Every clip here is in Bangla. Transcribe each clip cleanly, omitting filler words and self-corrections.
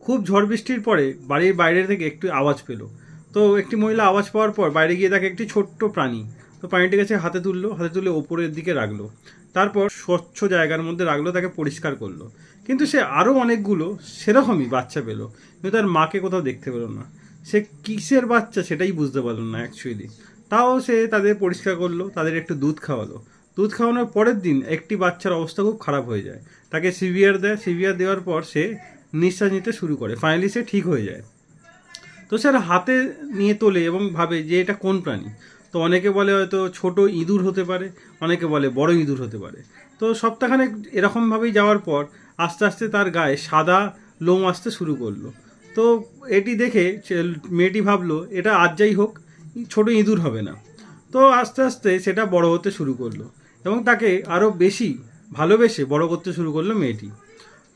খুব ঝড় বৃষ্টির পরে বাড়ির বাইরে থেকে একটু আওয়াজ পেল। তো একটি মহিলা আওয়াজ পাওয়ার পর বাইরে গিয়ে দেখে একটি ছোট্ট প্রাণী। তো প্রাণীটিকে সে হাতে তুললো, হাতে তুলে ওপরের দিকে রাখলো, তারপর স্বচ্ছ জায়গার মধ্যে রাখলো, তাকে পরিষ্কার করলো। কিন্তু সে আরও অনেকগুলো সেরকমই বাচ্চা পেলো, কিন্তু তার মাকে কোথাও দেখতে পেলো না। সে কিসের বাচ্চা সেটাই বুঝতে পারলো না অ্যাকচুয়ালি। তাও সে তাদের পরিষ্কার করলো, তাদের একটু দুধ খাওয়ালো। দুধ খাওয়ানোর পরের দিন একটি বাচ্চার অবস্থা খুব খারাপ হয়ে যায়। তাকে সিভিআর দেয়, সিভিআর দেওয়ার পর সে নিঃশ্বাস নিতে শুরু করে, ফাইনালি সে ঠিক হয়ে যায়। তো স্যার হাতে নিয়ে তোলে এবং ভাবে যে এটা কোন প্রাণী। তো অনেকে বলে হয়তো ছোট ইঁদুর হতে পারে, অনেকে বলে বড় ইঁদুর হতে পারে। তো সপ্তাহখানেক এরকমভাবেই যাওয়ার পর আস্তে আস্তে তার গায়ে সাদা লোম আসতে শুরু করলো। তো এটি দেখে মেয়েটি ভাবলো এটা আজ যাই হোক, ছোট ইঁদুর হবে না। তো আস্তে আস্তে সেটা বড় হতে শুরু করলো এবং তাকে আরও বেশি ভালোবেসে বড় করতে শুরু করলো মেয়েটি।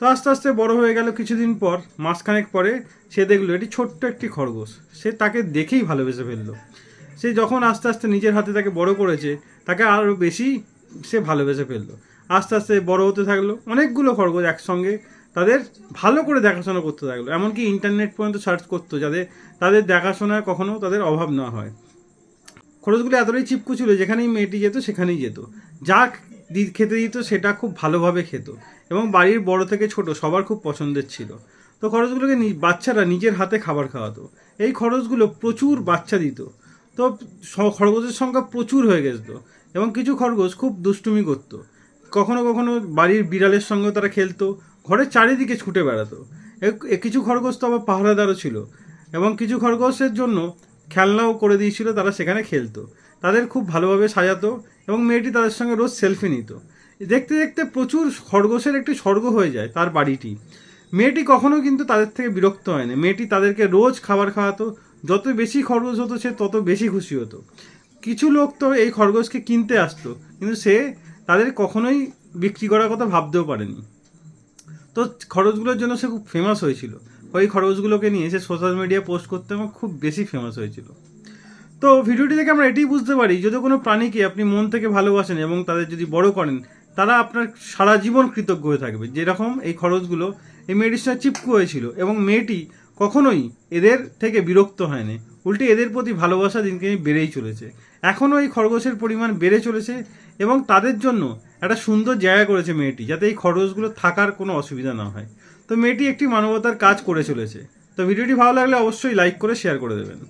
তো আস্তে আস্তে বড় হয়ে গেল। কিছুদিন পর, মাসখানেক পরে সে দেখলো এটি ছোট্ট একটি খরগোশ। সে তাকে দেখেই ভালোবেসে ফেললো। সে যখন আস্তে আস্তে নিজের হাতে তাকে বড় করেছে, তাকে আরও বেশি সে ভালোবেসে ফেললো। আস্তে আস্তে বড় হতে থাকলো, অনেকগুলো খরগোশ একসঙ্গে তাদের ভালো করে দেখাশোনা করতে থাকলো। এমনকি ইন্টারনেট পর্যন্ত সার্চ করতো যাতে তাদের দেখাশোনার কখনো তাদের অভাব না হয়। খরচগুলো এতটাই চিপকু ছিল, যেখানেই মেয়েটি যেত সেখানেই যেত, যা খেতে দিত সেটা খুব ভালোভাবে খেত এবং বাড়ির বড় থেকে ছোট সবার খুব পছন্দের ছিল। তো খরচগুলোকে বাচ্চারা নিজের হাতে খাবার খাওয়াতো। এই খরচগুলো প্রচুর বাচ্চা দিত। তো খরগোশের সংখ্যা প্রচুর হয়ে গেছিল এবং কিছু খরগোশ খুব দুষ্টুমি করতো। কখনো কখনো বাড়ির বিড়ালের সঙ্গেও তারা খেলতো, ঘরের চারিদিকে ছুটে বেড়াতো। কিছু খরগোশ তো আবার পাহারাদারও ছিল এবং কিছু খরগোশের জন্য খেলনাও করে দিয়েছিল, তারা সেখানে খেলতো। তাদের খুব ভালোভাবে সাজাতো এবং মেয়েটি তাদের সঙ্গে রোজ সেলফি নিত। দেখতে দেখতে প্রচুর খরগোশের একটি স্বর্গ হয়ে যায় তার বাড়িটি। মেয়েটি কখনো কিন্তু তাদের থেকে বিরক্ত হয় না। মেয়েটি তাদেরকে রোজ খাবার খাওয়াতো। যত বেশি খরগোশ হতো সে তত বেশি খুশি হতো। কিছু লোক তো এই খরগোশকে কিনতে আসতো, কিন্তু সে তাদের কখনোই বিক্রি করার কথা ভাবতেও পারেনি। তো খরচগুলোর জন্য সে খুব ফেমাস হয়েছিল। ওই খরচগুলোকে নিয়ে সে সোশ্যাল মিডিয়ায় পোস্ট করতে এবং খুব বেশি ফেমাস হয়েছিল। তো ভিডিওটি থেকে আমরা এটাই বুঝতে পারি, যদি কোনো প্রাণীকে আপনি মন থেকে ভালোবাসেন এবং তাদের যদি বড় করেন, তারা আপনার সারা জীবন কৃতজ্ঞ হয়ে থাকবে। যেরকম এই খরচগুলো এই মেয়েটির সঙ্গে চিপকু হয়েছিল এবং মেয়েটি কখনোই এদের থেকে বিরক্ত হয়নি, উল্টে এদের প্রতি ভালোবাসা দিনকে দিন বেড়েই চলেছে। এখনও এই খরগোশের পরিমাণ বেড়ে চলেছে এবং তাদের জন্য একটা সুন্দর জায়গা করেছে মেয়েটি, যাতে এই খরগোশগুলো থাকার কোনো অসুবিধা না হয়। তো মেয়েটি একটি মানবতার কাজ করে চলেছে। তো ভিডিওটি ভালো লাগলে অবশ্যই লাইক করে শেয়ার করে দেবেন।